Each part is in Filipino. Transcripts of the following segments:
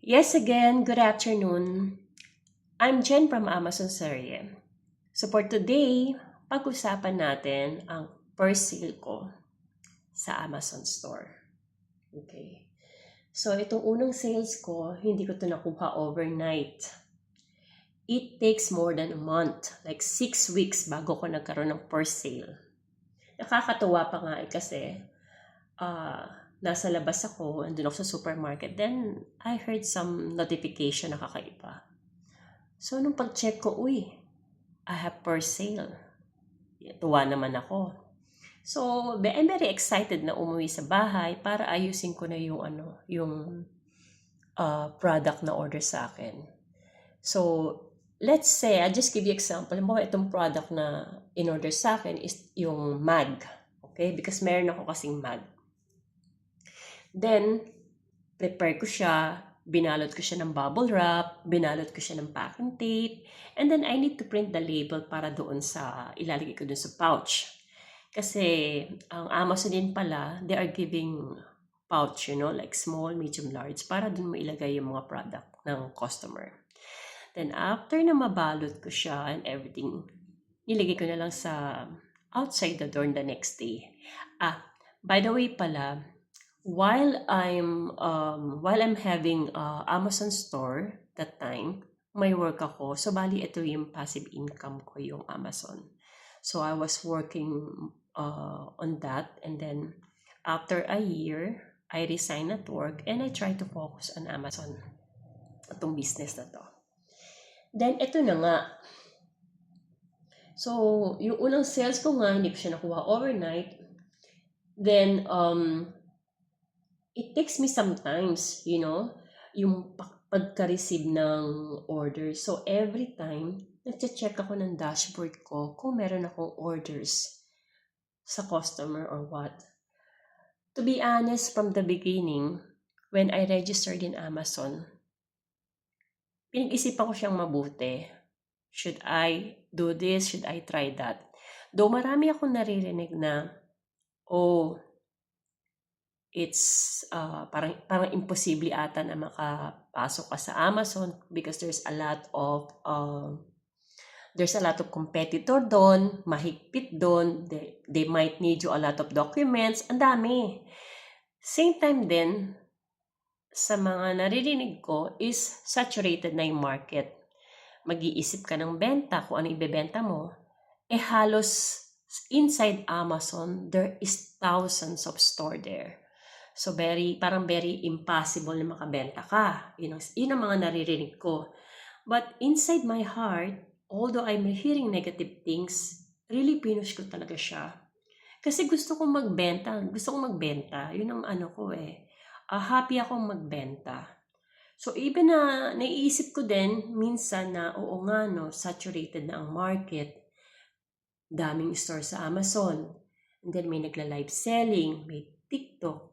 Yes, again, good afternoon. I'm Jen from Amazon Serie. So for today, pag-usapan natin ang first sale ko sa Amazon Store. Okay. So itong unang sales ko, hindi ko ito nakuha overnight. It takes more than a month, like 6 weeks bago ko nagkaroon ng first sale. Nakakatuwa pa nga kasi uh, nasa labas ako, andun ako sa supermarket, then I heard some notification na kakaiba. So, nung pag-check ko, uy, I have for sale. Tuwa naman ako. So, I'm very excited na umuwi sa bahay para ayusin ko na yung product na order sa akin. So, let's say, I'll just give you example. Halimbawa, itong product na in-order sa akin is yung mag. Okay? Because meron ako kasing mag. Then, prepare ko siya, binalot ko siya ng bubble wrap, binalot ko siya ng packing tape, and then I need to print the label para doon sa, ilalagay ko doon sa pouch. Kasi, ang Amazon din pala, they are giving pouch, like small, medium, large, para doon mo ilagay yung mga product ng customer. Then, after na mabalot ko siya and everything, nilagay ko na lang sa outside the door the next day. By the way pala, while I'm having Amazon store that time, may work ako. So bali ito yung passive income ko, yung Amazon. So I was working on that, and then after a year, I resigned at work and I tried to focus on Amazon, itong business na to. Then ito na nga. So yung unang sales ko nga, hindi ko siya nakuha overnight. Then it takes me sometimes, yung pagka-receive ng order. So, every time, nag-check ako ng dashboard ko kung meron akong orders sa customer or what. To be honest, from the beginning, when I registered in Amazon, pinag-isipan ko siyang mabuti. Should I do this? Should I try that? Though marami akong naririnig na, it's parang imposible ata na makapasok ka sa Amazon because there's a lot of competitor doon, mahigpit doon, they might need you a lot of documents, ang dami. Same time din, sa mga naririnig ko is saturated na yung market. Mag-iisip ka ng benta, kung ano ibebenta mo, halos inside Amazon, there is thousands of store there. So, parang very impossible na makabenta ka. Yun ang mga naririnig ko. But inside my heart, although I'm hearing negative things, really pinush ko talaga siya. Kasi gusto kong magbenta. Yun ang ko eh. Happy akong magbenta. So, even na naiisip ko din, minsan na, oo nga no, saturated na ang market. Daming store sa Amazon. And then may nagla-live selling, may TikTok,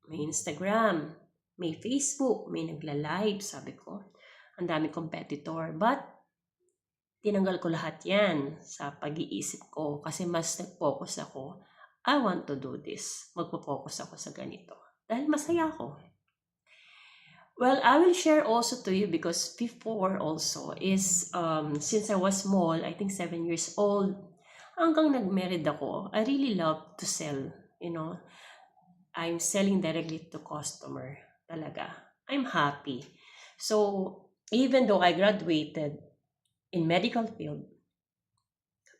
may Instagram, may Facebook, may nagla-live, sabi ko. Ang dami competitor. But, tinanggal ko lahat yan sa pag-iisip ko kasi mas nag-focus ako. I want to do this. Magpo-focus ako sa ganito. Dahil masaya ako. Well, I will share also to you because before also is, since I was small, I think 7 years old, hanggang nag-married ako, I really love to sell, I'm selling directly to customer talaga. I'm happy. So, even though I graduated in medical field,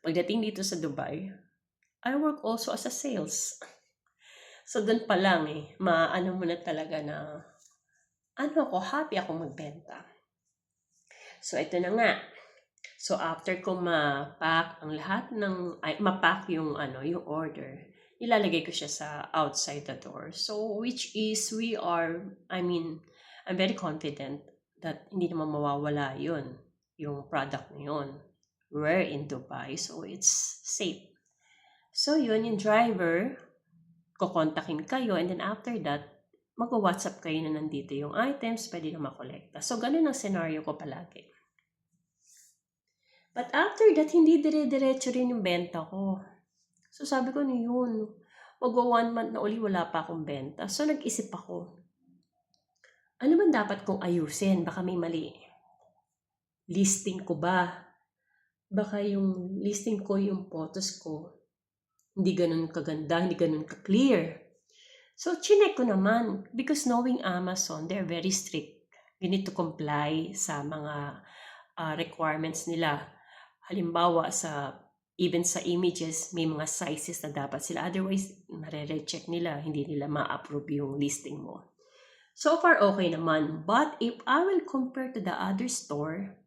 pagdating dito sa Dubai, I work also as a sales. So, dun pa lang maano mo na talaga na, happy ako magbenta. So, ito na nga. So, after ko ma-pack ang lahat ma-pack yung order, ilalagay ko siya sa outside the door. So, which is, I'm very confident that hindi naman mawawala yung product na yun. We're in Dubai, so it's safe. So, yung driver, kukontakin kayo, and then after that, mag-WhatsApp kayo na nandito yung items, pwede na makolekta. So, ganun ang scenario ko palagi. But after that, hindi dire-diretso rin yung benta ko. So sabi ko yun, mag-1 month na uli, wala pa akong benta. So nag-isip ako, Ano man dapat kong ayusin? Baka may mali. Listing ko ba? Baka yung listing ko, yung photos ko, hindi ganun kaganda, hindi ganun ka-clear. So, chinek ko naman. Because knowing Amazon, they're very strict. You need to comply sa mga requirements nila. Halimbawa, even sa images, may mga sizes na dapat sila. Otherwise, nare-recheck nila. Hindi nila ma-approve yung listing mo. So far, okay naman. But if I will compare to the other store,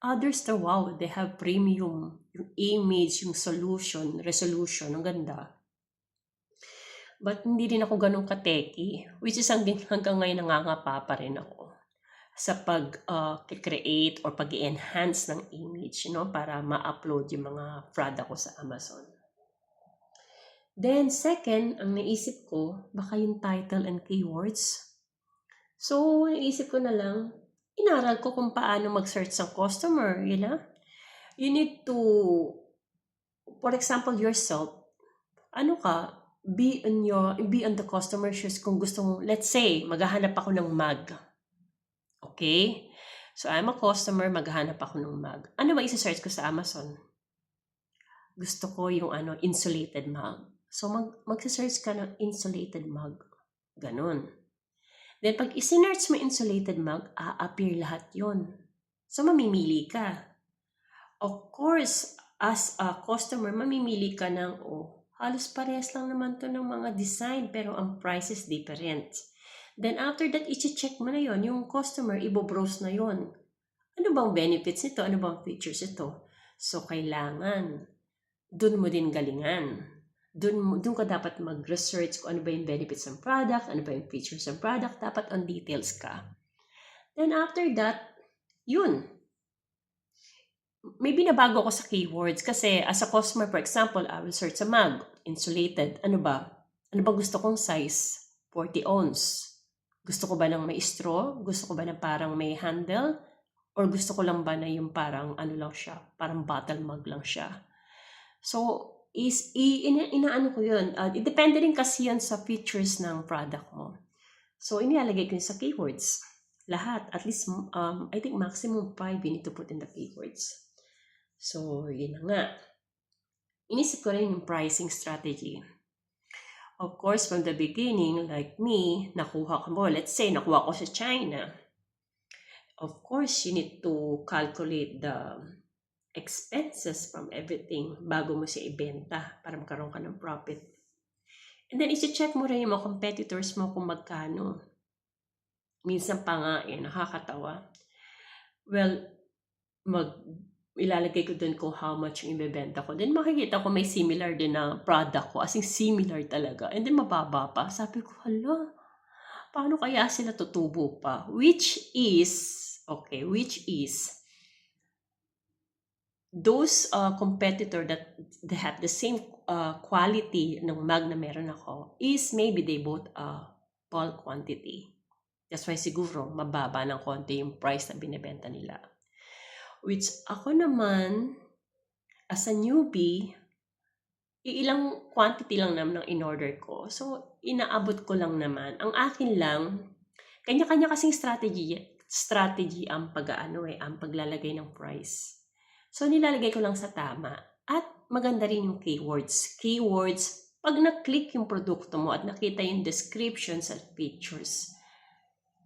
wow, they have premium, yung image, yung resolution, ang ganda. But hindi rin ako ganun kateki, which is hanggang ngayon nangangapa pa rin ako sa pag-create or pag-enhance ng image, para ma-upload yung mga product ko sa Amazon. Then, second, ang naisip ko, baka yung title and keywords. So, naisip ko na lang, inaral ko kung paano mag-search ng customer, You need to, for example, yourself, be on the customer shoes kung gusto mo, let's say, maghahanap ako ng mug. Okay? So, I'm a customer, maghahanap ako ng mug. Ano ba isa-search ko sa Amazon? Gusto ko yung insulated mug. So, mag-search ka ng insulated mug. Ganon. Then, pag isinearch mo insulated mug, appear lahat yon. So, mamimili ka. Of course, as a customer, mamimili ka ng, halos parehas lang naman to ng mga design, pero ang price is different. Then after that, i-check mo na yon, yung customer, ibo-browse na yon. Ano bang benefits nito? Ano bang features ito? So, kailangan, dun mo din galingan. Dun ka dapat mag-research kung ano ba yung benefits ng product, ano ba yung features ng product, dapat on details ka. Then after that, yun. Maybe nabago ko sa keywords kasi as a customer, for example, I will search sa mug, insulated. Ano ba? Ano ba gusto kong size? 40 ounce. Gusto ko ba ng may straw? Gusto ko ba ng parang may handle? Or gusto ko lang ba na yung parang lang siya? Parang bottle mug lang siya. So, inaano ko yun. Depende rin kasi yun sa features ng product mo. So, inilalagay ko yun sa keywords. Lahat. At least, I think maximum 5 you need to put in the keywords. So, yun na nga. Inisip ko rin yung pricing strategy. Of course, from the beginning, like me, let's say, nakuha ko sa China. Of course, you need to calculate the expenses from everything bago mo siya ibenta para magkaroon ka ng profit. And then, isi-check mo rin yung mga competitors mo kung magkano. Minsan pa nga, nakakatawa. Well, ilalagay ko dun kung how much yung ibebenta ko. Then makikita ko may similar din na product ko. As in similar talaga. And then mababa pa. Sabi ko, hala, paano kaya sila tutubo pa? Which is, those competitor that they have the same quality ng mug na meron ako is maybe they bought a bulk quantity. That's why siguro mababa ng konti yung price na binibenta nila. Which ako naman, as a newbie, ilang quantity lang naman ang in-order ko. So, inaabot ko lang naman. Ang akin lang, kanya-kanya kasing strategy ang ang paglalagay ng price. So, nilalagay ko lang sa tama. At maganda rin yung keywords. Keywords, pag na-click yung produkto mo at nakita yung descriptions at pictures,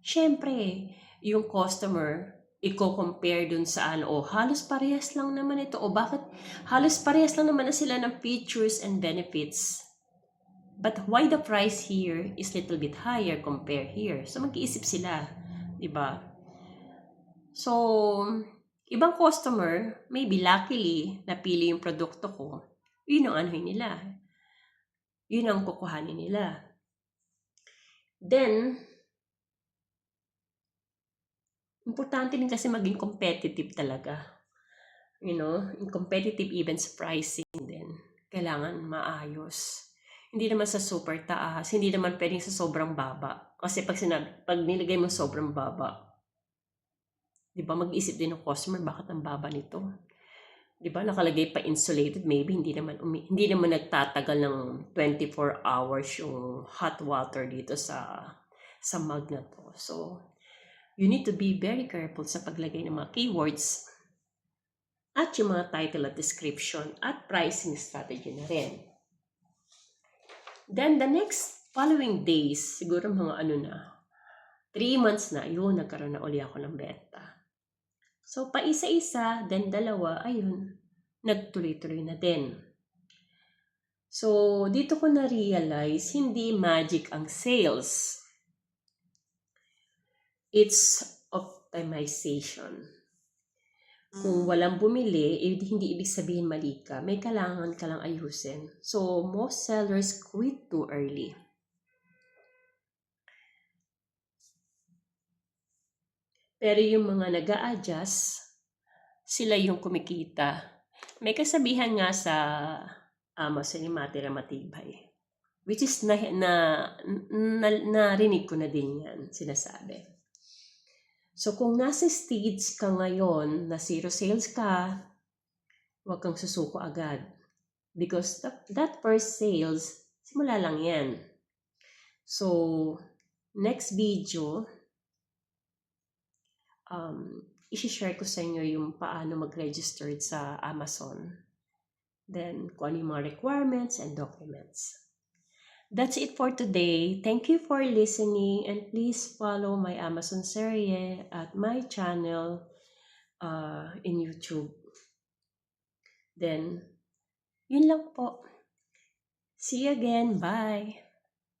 syempre, yung customer, i-compare dun sa halos parehas lang naman ito. Bakit halos parehas lang naman na sila ng features and benefits. But why the price here is little bit higher compare here? So, mag-iisip sila. Diba? So, ibang customer, maybe luckily, napili yung produkto ko. Yun ang nila. Yun ang kukuhanin nila. Then, importante din kasi maging competitive talaga. Yung competitive even sa pricing din. Kailangan maayos. Hindi naman sa super taas, hindi naman pwedeng sa sobrang baba. Kasi pag nilagay mo sobrang baba, di ba mag-isip din ng customer, bakit ang baba nito? Di ba nakalagay pa insulated, maybe hindi naman nagtatagal ng 24 hours yung hot water dito sa mug na to. So, you need to be very careful sa paglagay ng mga keywords at yung mga title at description at pricing strategy na rin. Then the next following days, siguro mga 3 months na, yun, nagkaroon na uli ako ng benta. So, paisa-isa, then 2, ayun, nagtuloy-tuloy na din. So, dito ko na-realize, hindi magic ang sales. It's optimization. Kung walang bumili, hindi ibig sabihin mali ka. May kailangan ka lang ayusin. So, most sellers quit too early. Pero yung mga nag-a-adjust, sila yung kumikita. May kasabihan nga sa Amazon ni Matira Matibay, which is narinig ko na din yan, sinasabi. So, kung nasa stage ka ngayon na zero sales ka, huwag kang susuko agad. Because that first sales, simula lang yan. So, next video, isi-share ko sa inyo yung paano mag-register sa Amazon. Then, kung ano yung mga requirements and documents. That's it for today. Thank you for listening and please follow my Amazon series at my channel in YouTube. Then, yun lang po. See you again. Bye!